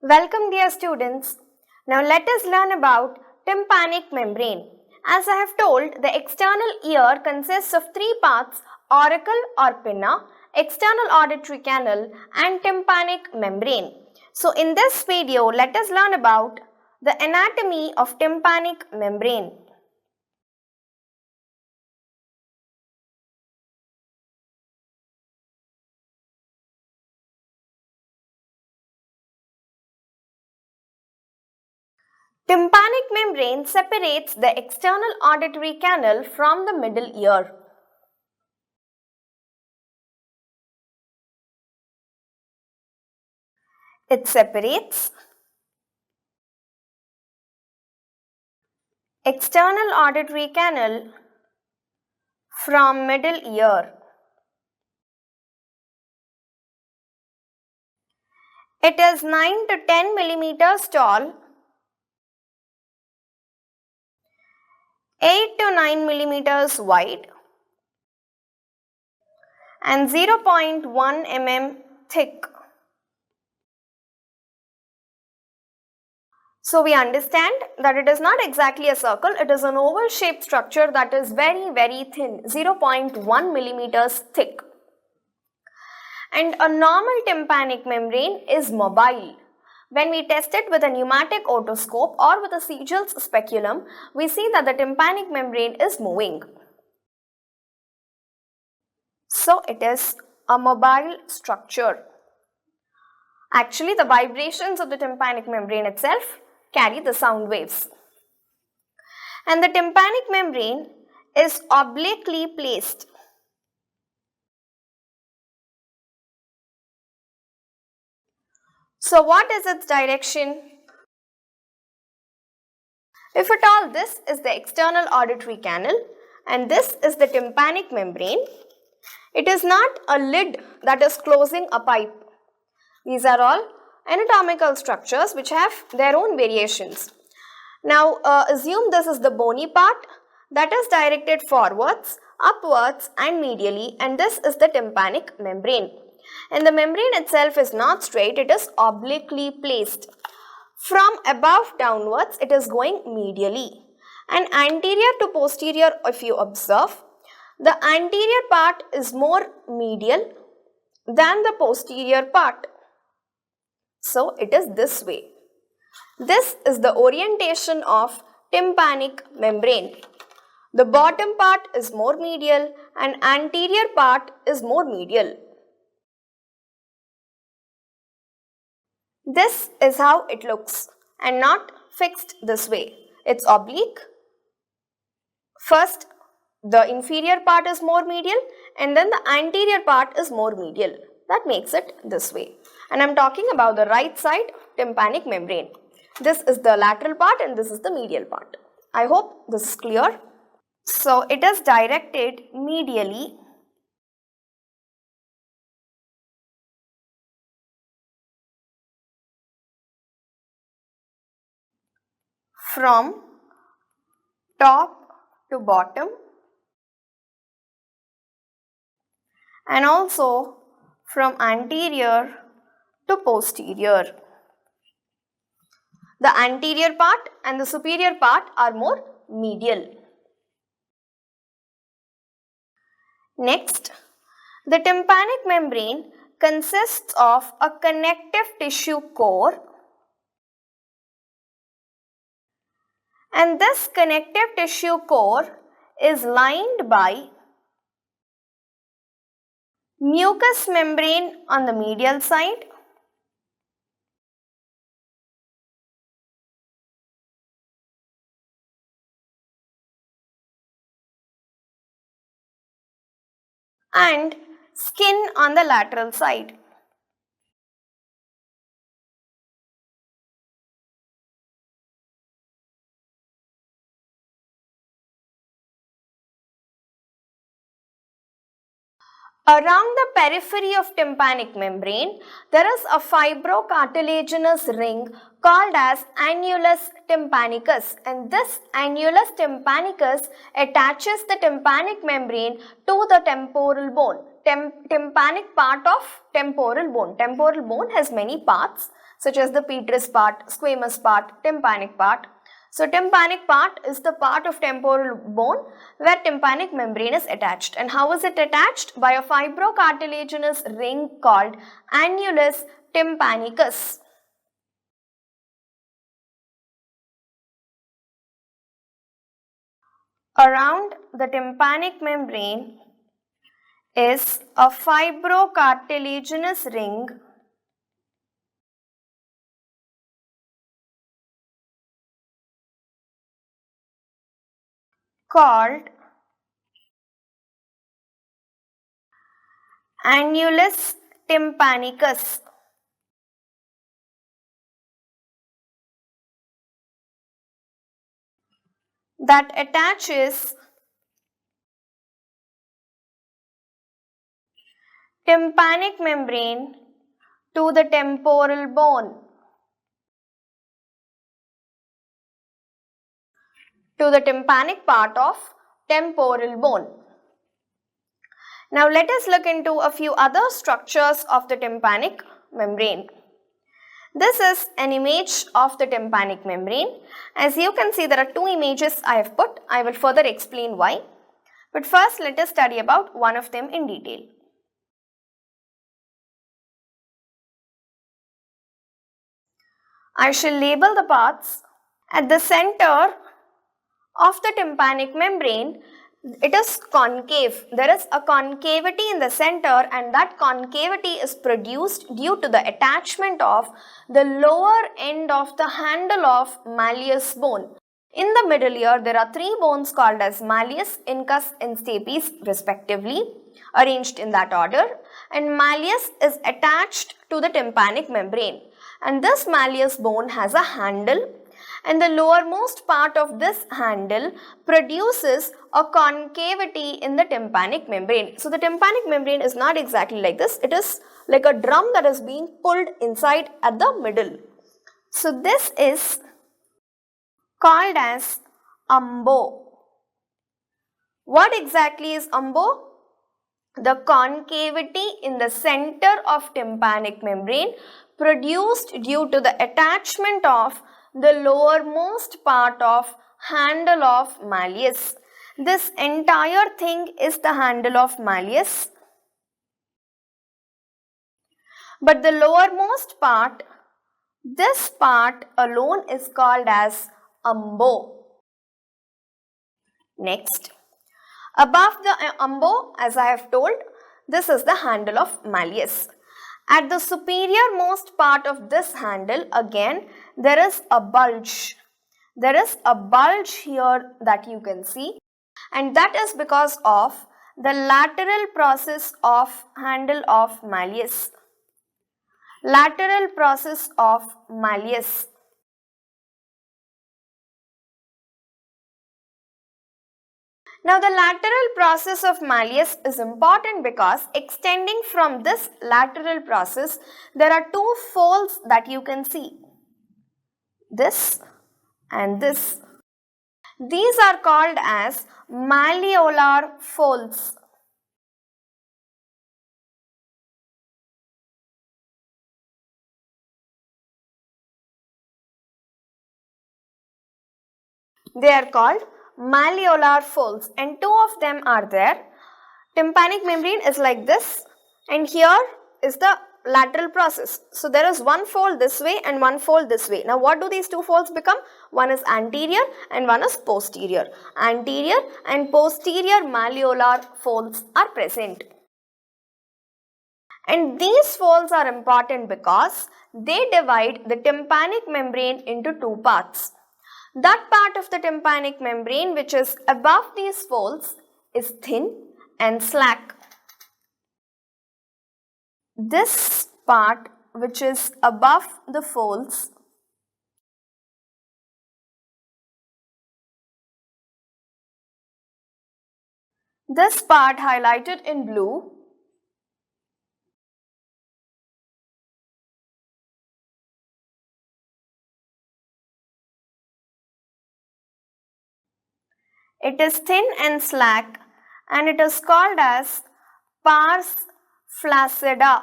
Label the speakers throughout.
Speaker 1: Welcome dear students. Now let us learn about tympanic membrane. As I have told, the external ear consists of three parts: auricle or pinna, external auditory canal and tympanic membrane. So in this video, let us learn about the anatomy of tympanic membrane. Tympanic membrane separates the external auditory canal from the middle ear. It separates external auditory canal from middle ear. It is 9 to 10 millimeters tall, 8 to 9 millimeters wide and 0.1 mm thick. So we understand that it is not exactly a circle, it is an oval shaped structure that is very thin, 0.1 millimeters thick. And a normal tympanic membrane is mobile. When we test it with a pneumatic otoscope or with a Siegel's speculum, we see that the tympanic membrane is moving. So it is a mobile structure. Actually, the vibrations of the tympanic membrane itself carry the sound waves. And the tympanic membrane is obliquely placed. So what is its direction? If at all, this is the external auditory canal and this is the tympanic membrane. It is not a lid that is closing a pipe. These are all anatomical structures which have their own variations. Now assume this is the bony part that is directed forwards, upwards and medially, and this is the tympanic membrane. And the membrane itself is not straight, it is obliquely placed. From above downwards, it is going medially. And anterior to posterior, if you observe, the anterior part is more medial than the posterior part. So it is this way. This is the orientation of tympanic membrane. The bottom part is more medial and anterior part is more medial. This is how it looks and not fixed this way. It's oblique. First, the inferior part is more medial and then the anterior part is more medial. That makes it this way. And I'm talking about the right side tympanic membrane. This is the lateral part and this is the medial part. I hope this is clear. So it is directed medially from top to bottom and also from anterior to posterior. The anterior part and the superior part are more medial. Next, the tympanic membrane consists of a connective tissue core, and this connective tissue core is lined by mucous membrane on the medial side and skin on the lateral side. Around the periphery of tympanic membrane, there is a fibrocartilaginous ring called as annulus tympanicus, and this annulus tympanicus attaches the tympanic membrane to the temporal bone. Tympanic part of temporal bone. Temporal bone has many parts. such as the petrous part, squamous part, tympanic part. So tympanic part is the part of temporal bone where tympanic membrane is attached. And how is it attached? By a fibrocartilaginous ring called annulus tympanicus. Around the tympanic membrane is a fibrocartilaginous ring called annulus tympanicus. That attaches tympanic membrane to the temporal bone, to the tympanic part of temporal bone. Now let us look into a few other structures of the tympanic membrane. This is an image of the tympanic membrane. As you can see, there are two images I have put. I will further explain why. But first let us study about one of them in detail. I shall label the parts. At the center of the tympanic membrane, it is concave. There is a concavity in the center, and that concavity is produced due to the attachment of the lower end of the handle of malleus bone. In the middle ear, there are three bones called as malleus, incus and stapes respectively, arranged in that order, and malleus is attached to the tympanic membrane. And this malleus bone has a handle, and the lowermost part of this handle produces a concavity in the tympanic membrane. So the tympanic membrane is not exactly like this. It is like a drum that is being pulled inside at the middle. So this is called as umbo. What exactly is umbo? The concavity in the center of tympanic membrane produced due to the attachment of the lowermost part of handle of malleus. This entire thing is the handle of malleus, but the lowermost part, this part alone, is called as umbo. Next, above the umbo, as I have told, this is the handle of malleus. At the superior most part of this handle, again, there is a bulge. There is a bulge here that you can see, and that is because of the lateral process of handle of malleus. Lateral process of malleus. Now the lateral process of malleus is important because extending from this lateral process, there are two folds that you can see. This and this. These are called as malleolar folds. They are called malleolar folds, and two of them are there. Tympanic membrane is like this, and here is the lateral process. So there is one fold this way and one fold this way. Now what do these two folds become? One is anterior and one is posterior. Anterior and posterior malleolar folds are present. And these folds are important because they divide the tympanic membrane into two parts. That part of the tympanic membrane which is above these folds is thin and slack. This part which is above the folds this part highlighted in blue it is thin and slack, and it is called as pars flaccida,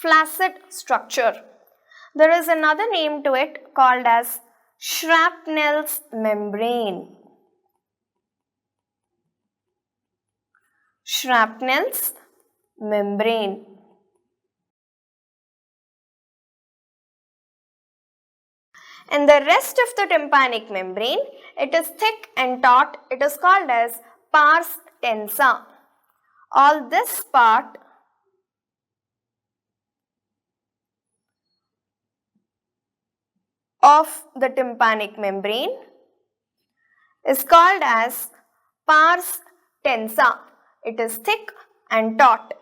Speaker 1: flaccid structure. There is another name to it called as Shrapnell's membrane. Shrapnell's membrane. And the rest of the tympanic membrane, it is thick and taut. It is called as pars tensa. All this part of the tympanic membrane is called as pars tensa. It is thick and taut.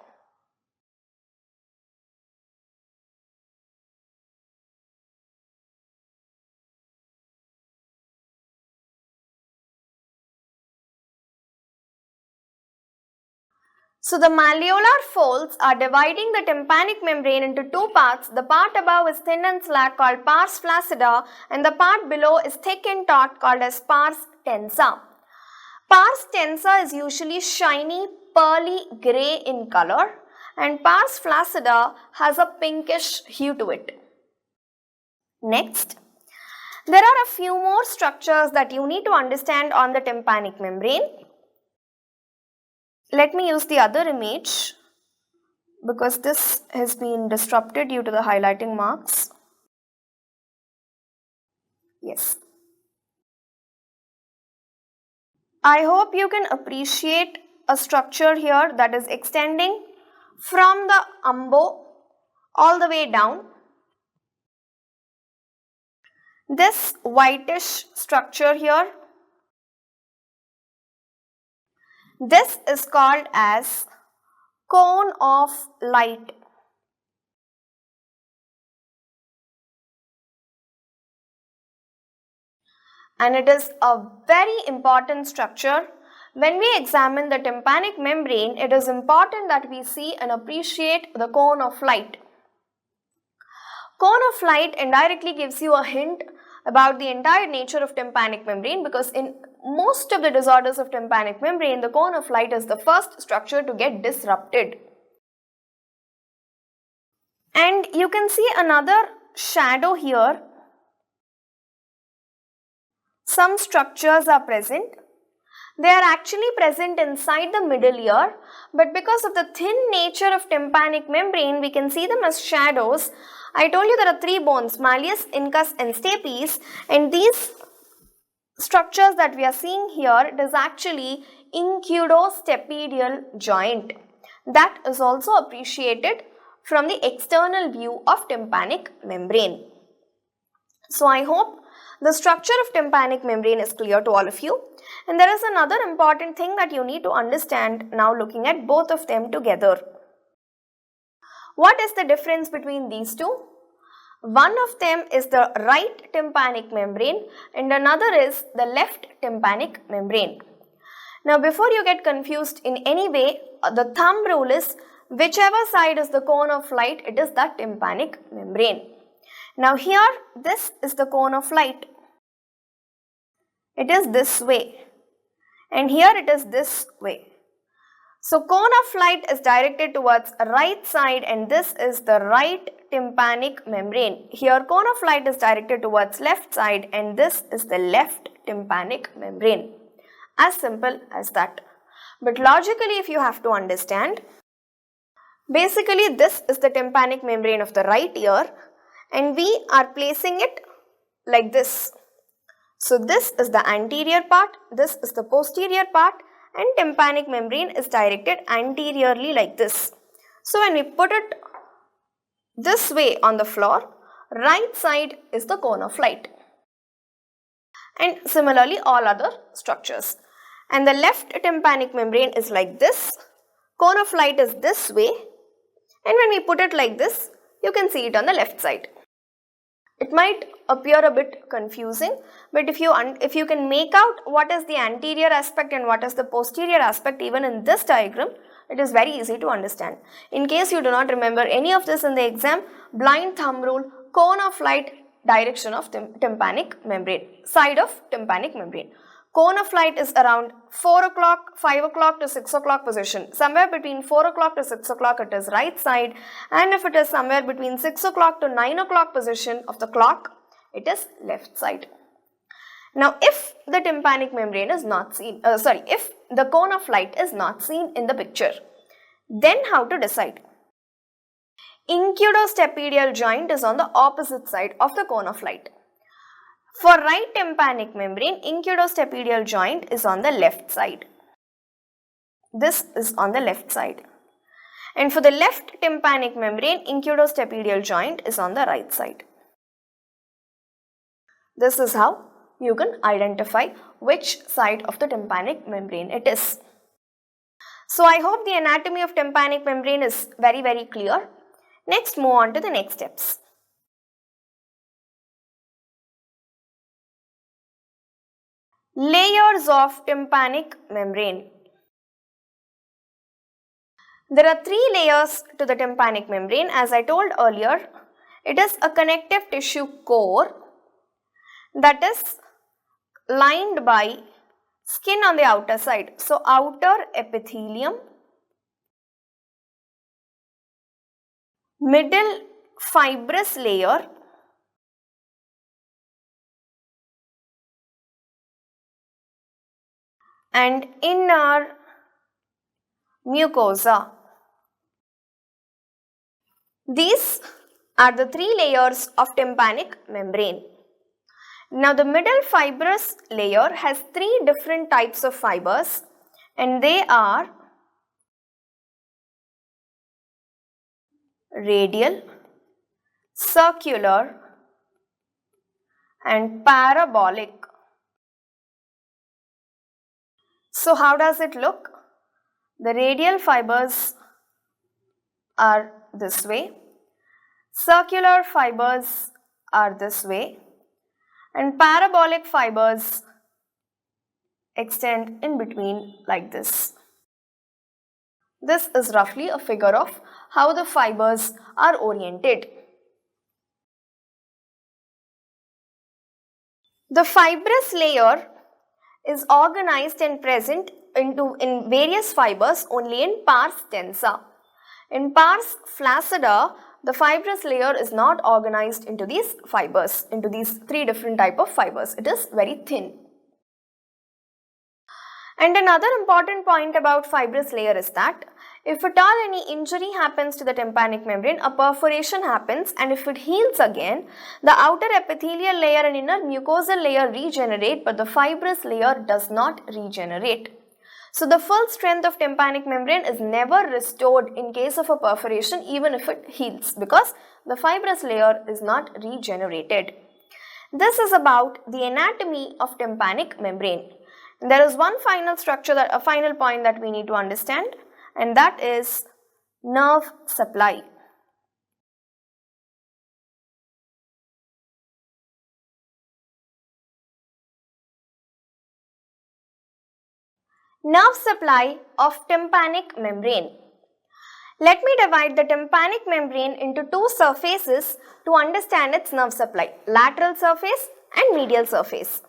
Speaker 1: So the malleolar folds are dividing the tympanic membrane into two parts. The part above is thin and slack called pars flaccida, and the part below is thick and taut called as pars tensa. Pars tensa is usually shiny pearly grey in color, and pars flaccida has a pinkish hue to it. Next, there are a few more structures that you need to understand on the tympanic membrane. Let me use the other image because this has been disrupted due to the highlighting marks. Yes. I hope you can appreciate a structure here that is extending from the umbo all the way down. This whitish structure here, this is called as cone of light. And it is a very important structure. When we examine the tympanic membrane, it is important that we see and appreciate the cone of light. Cone of light indirectly gives you a hint about the entire nature of tympanic membrane, because in most of the disorders of tympanic membrane, the cone of light is the first structure to get disrupted. And you can see another shadow here. Some structures are present. They are actually present inside the middle ear, but because of the thin nature of tympanic membrane, we can see them as shadows. I told you there are three bones, malleus, incus and stapes, and these structures that we are seeing here, it is actually incudostapedial joint. That is also appreciated from the external view of tympanic membrane. So I hope the structure of tympanic membrane is clear to all of you. And there is another important thing that you need to understand now looking at both of them together. What is the difference between these two? One of them is the right tympanic membrane and another is the left tympanic membrane. Now before you get confused in any way, the thumb rule is whichever side is the cone of light, it is that tympanic membrane. Now here, this is the cone of light. It is this way. And here it is this way. So cone of light is directed towards right side and this is the right tympanic membrane. Here cone of light is directed towards left side and this is the left tympanic membrane. As simple as that. But logically, if you have to understand, basically this is the tympanic membrane of the right ear and we are placing it like this. So this is the anterior part, this is the posterior part, and tympanic membrane is directed anteriorly like this. So when we put it this way on the floor, right side is the cone of light. And similarly all other structures. And the left tympanic membrane is like this, cone of light is this way, and when we put it like this, you can see it on the left side. It might appear a bit confusing, but if you can make out what is the anterior aspect and what is the posterior aspect even in this diagram, it is very easy to understand. In case you do not remember any of this in the exam, blind thumb rule, cone of light, direction of tympanic membrane, side of tympanic membrane. cone of light is around 4 o'clock, 5 o'clock to 6 o'clock position. Somewhere between 4 o'clock to 6 o'clock it is right side, and if it is somewhere between 6 o'clock to 9 o'clock position of the clock, it is left side. Now if the tympanic membrane is not seen, if the cone of light is not seen in the picture, then how to decide? Incudostapedial joint is on the opposite side of the cone of light. For right tympanic membrane, incudostapedial joint is on the left side. This is on the left side. And for the left tympanic membrane, incudostapedial joint is on the right side. This is how you can identify which side of the tympanic membrane it is. So I hope the anatomy of tympanic membrane is very clear. Next, move on to the next steps. Layers of tympanic membrane. There are 3 layers to the tympanic membrane. As I told earlier, it is a connective tissue core that is lined by skin on the outer side. So, outer epithelium, middle fibrous layer, and inner mucosa. These are the 3 layers of tympanic membrane. Now the middle fibrous layer has 3 different types of fibers, and they are radial, circular and parabolic. So how does it look? The radial fibers are this way, circular fibers are this way, and parabolic fibers extend in between like this. This is roughly a figure of how the fibers are oriented. The fibrous layer is organized and present in various fibers only in pars tensa. In pars flaccida, the fibrous layer is not organized into these fibers, into these 3 different type of fibers. It is very thin. And another important point about fibrous layer is that if at all any injury happens to the tympanic membrane, a perforation happens, and if it heals again, the outer epithelial layer and inner mucosal layer regenerate, but the fibrous layer does not regenerate. So the full strength of tympanic membrane is never restored in case of a perforation, even if it heals, because the fibrous layer is not regenerated. This is about the anatomy of tympanic membrane. And there is one final structure, a final point that we need to understand, and that is nerve supply. Nerve supply of tympanic membrane. Let me divide the tympanic membrane into 2 surfaces to understand its nerve supply, lateral surface and medial surface.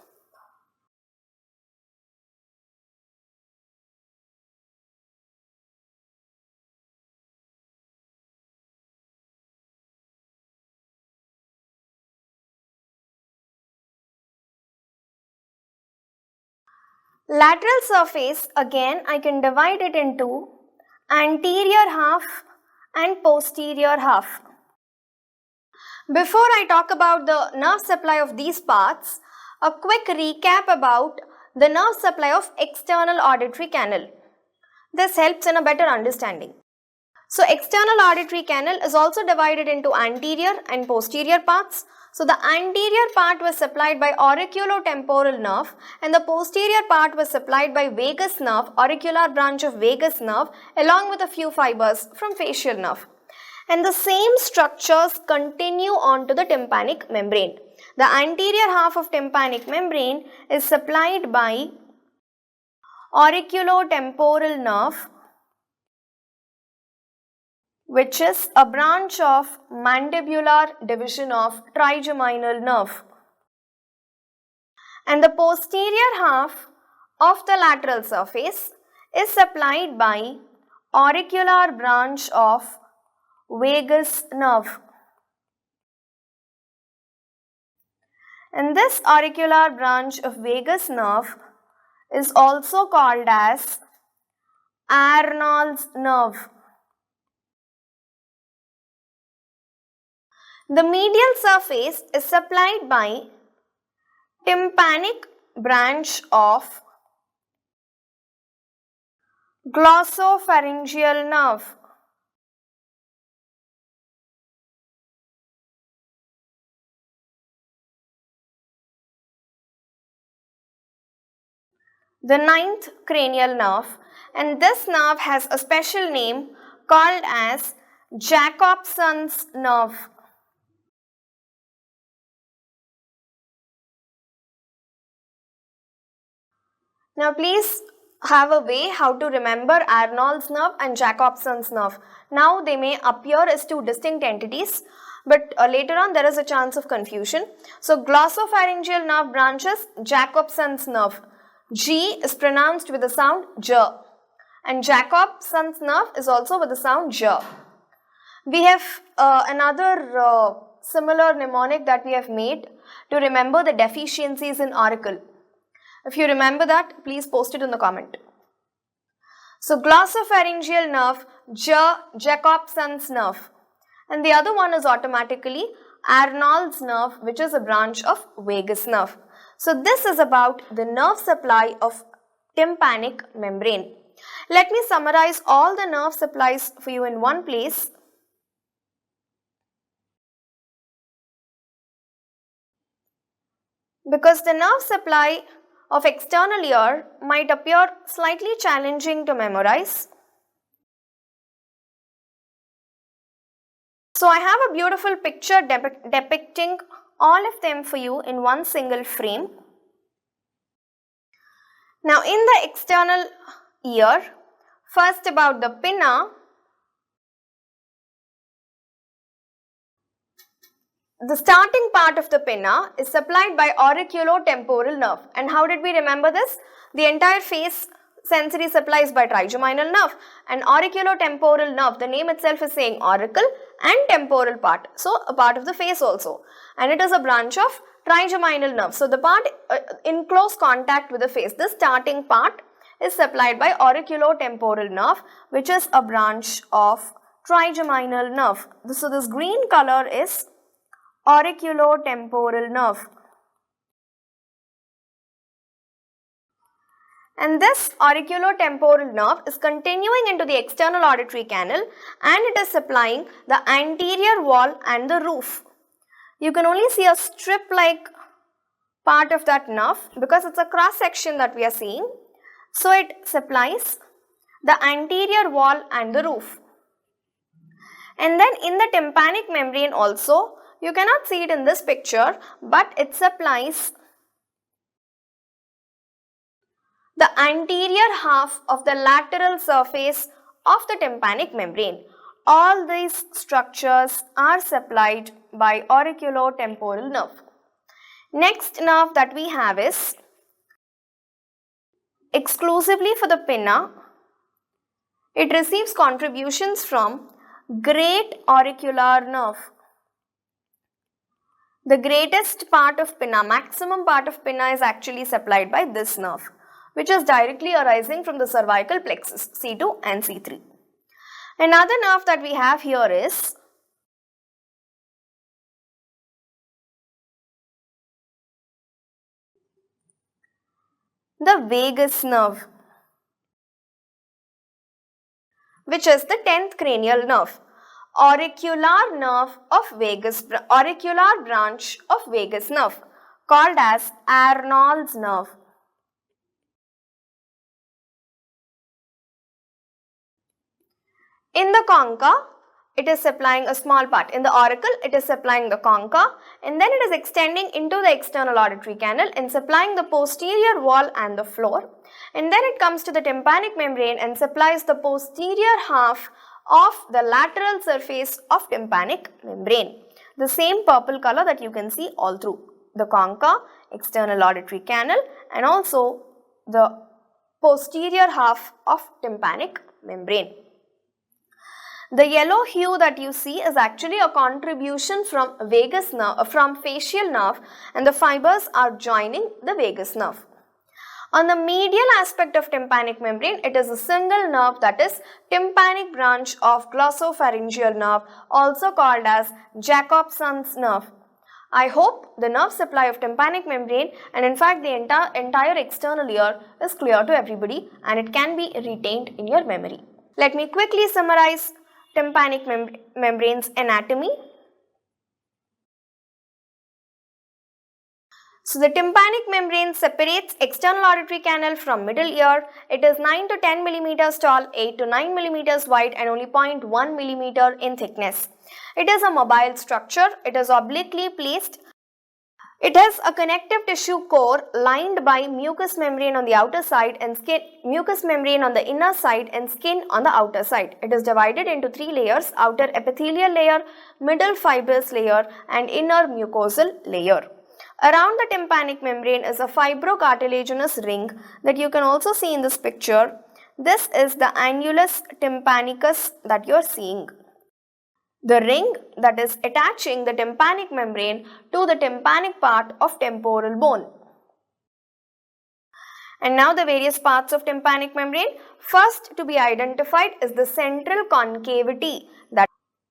Speaker 1: Lateral surface, again I can divide it into anterior half and posterior half. Before I talk about the nerve supply of these parts, a quick recap about the nerve supply of external auditory canal. This helps in a better understanding. So external auditory canal is also divided into anterior and posterior parts. So the anterior part was supplied by auriculotemporal nerve and the posterior part was supplied by vagus nerve, auricular branch of vagus nerve, along with a few fibers from facial nerve. And the same structures continue on to the tympanic membrane. The anterior half of tympanic membrane is supplied by auriculotemporal nerve, which is a branch of mandibular division of trigeminal nerve. And the posterior half of the lateral surface is supplied by auricular branch of vagus nerve. And this auricular branch of vagus nerve is also called as Arnold's nerve. The medial surface is supplied by tympanic branch of glossopharyngeal nerve. The ninth cranial nerve, and this nerve has a special name called as Jacobson's nerve. Now please have a way how to remember Arnold's nerve and Jacobson's nerve. Now they may appear as two distinct entities, but later on there is a chance of confusion. So glossopharyngeal nerve branches Jacobson's nerve. G is pronounced with the sound J, and Jacobson's nerve is also with the sound J. We have another similar mnemonic that we have made to remember the deficiencies in auricle. If you remember that, please post it in the comment. So glossopharyngeal nerve, Jacobson's nerve, and the other one is automatically Arnold's nerve, which is a branch of vagus nerve. So this is about the nerve supply of tympanic membrane. Let me summarize all the nerve supplies for you in one place. Because the nerve supply of external ear might appear slightly challenging to memorize. So I have a beautiful picture depicting all of them for you in one single frame. Now in the external ear, first about the pinna. The starting part of the pinna is supplied by auriculotemporal nerve. And how did we remember this? The entire face sensory supply is by trigeminal nerve, and auriculotemporal nerve, the name itself is saying auricle and temporal part. So a part of the face also, and it is a branch of trigeminal nerve. So the part in close contact with the face, the starting part is supplied by auriculotemporal nerve, which is a branch of trigeminal nerve. So this green color is auriculotemporal nerve. And this auriculotemporal nerve is continuing into the external auditory canal, and it is supplying the anterior wall and the roof. You can only see a strip-like part of that nerve because it's a cross section that we are seeing. So it supplies the anterior wall and the roof. And then in the tympanic membrane also, you cannot see it in this picture, but it supplies the anterior half of the lateral surface of the tympanic membrane. All these structures are supplied by auriculotemporal nerve. Next nerve that we have is exclusively for the pinna. It receives contributions from great auricular nerve. The greatest part of pinna, maximum part of pinna is actually supplied by this nerve, which is directly arising from the cervical plexus, C2 and C3. Another nerve that we have here is the vagus nerve, which is the 10th cranial nerve, auricular nerve of vagus, auricular branch of vagus nerve, called as Arnold's nerve. In the concha, it is supplying a small part. In the auricle, it is supplying the concha, and then it is extending into the external auditory canal and supplying the posterior wall and the floor. And then it comes to the tympanic membrane and supplies the posterior half of the lateral surface of tympanic membrane. The same purple color that you can see all through the concha, external auditory canal, and also the posterior half of tympanic membrane. The yellow hue that you see is actually a contribution from vagus nerve, from facial nerve, and the fibers are joining the vagus nerve. On the medial aspect of tympanic membrane, it is a single nerve, that is tympanic branch of glossopharyngeal nerve, also called as Jacobson's nerve. I hope the nerve supply of tympanic membrane and in fact the entire external ear is clear to everybody and it can be retained in your memory. Let me quickly summarize tympanic membrane's anatomy. So the tympanic membrane separates external auditory canal from middle ear. It is 9 to 10 millimeters tall, 8 to 9 millimeters wide and only 0.1 millimeter in thickness. It is a mobile structure. It is obliquely placed. It has a connective tissue core lined by mucous membrane on the outer side and mucous membrane on the inner side and skin on the outer side. It is divided into 3 layers: outer epithelial layer, middle fibrous layer and inner mucosal layer. Around the tympanic membrane is a fibrocartilaginous ring that you can also see in this picture. This is the annulus tympanicus that you are seeing. The ring that is attaching the tympanic membrane to the tympanic part of temporal bone. And now the various parts of tympanic membrane. First to be identified is the central concavity.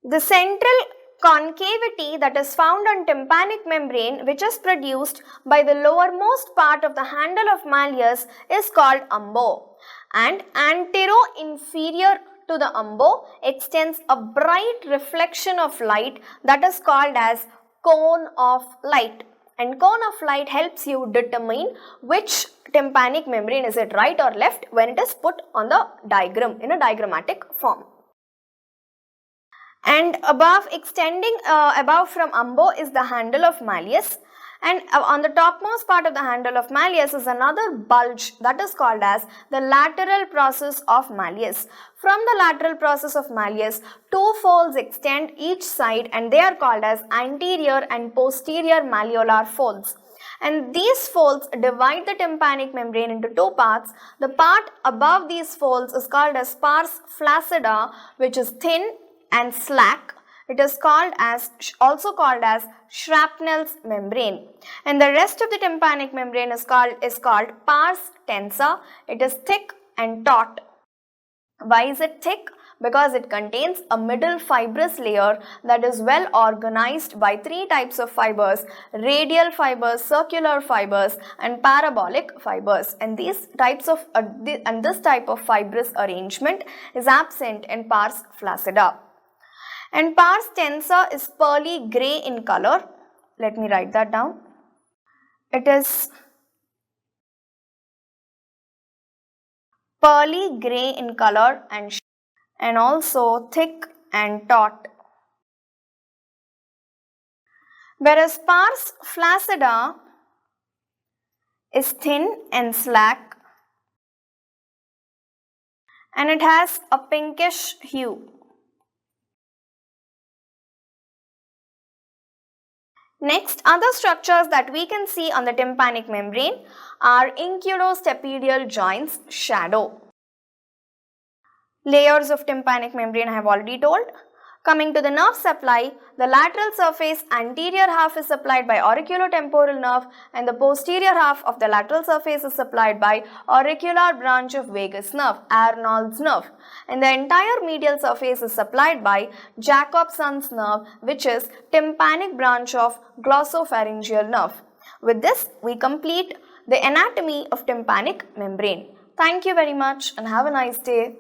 Speaker 1: The central concavity that is found on tympanic membrane, which is produced by the lowermost part of the handle of malleus, is called umbo, and antero-inferior to the umbo extends a bright reflection of light that is called as cone of light, and cone of light helps you determine which tympanic membrane, is it right or left, when it is put on the diagram in a diagrammatic form. And above, extending above from umbo is the handle of malleus, and on the topmost part of the handle of malleus is another bulge that is called as the lateral process of malleus. From the lateral process of malleus, 2 folds extend each side and they are called as anterior and posterior malleolar folds. And these folds divide the tympanic membrane into 2 parts. The part above these folds is called as pars flaccida, which is thin and slack. It is also called as Shrapnell's membrane, and the rest of the tympanic membrane is called pars tensa. It is thick and taut. Why is it thick? Because it contains a middle fibrous layer that is well organized by 3 types of fibers: radial fibers, circular fibers and parabolic fibers, and this type of fibrous arrangement is absent in pars flaccida. And pars tensa is pearly grey in color. Let me write that down. It is pearly grey in color and also thick and taut. Whereas pars flaccida is thin and slack and it has a pinkish hue. Next, other structures that we can see on the tympanic membrane are incudostapedial joints, shadow. Layers of tympanic membrane I have already told. Coming to the nerve supply, the lateral surface anterior half is supplied by auriculotemporal nerve and the posterior half of the lateral surface is supplied by auricular branch of vagus nerve, Arnold's nerve, and the entire medial surface is supplied by Jacobson's nerve, which is tympanic branch of glossopharyngeal nerve. With this, we complete the anatomy of tympanic membrane. Thank you very much and have a nice day.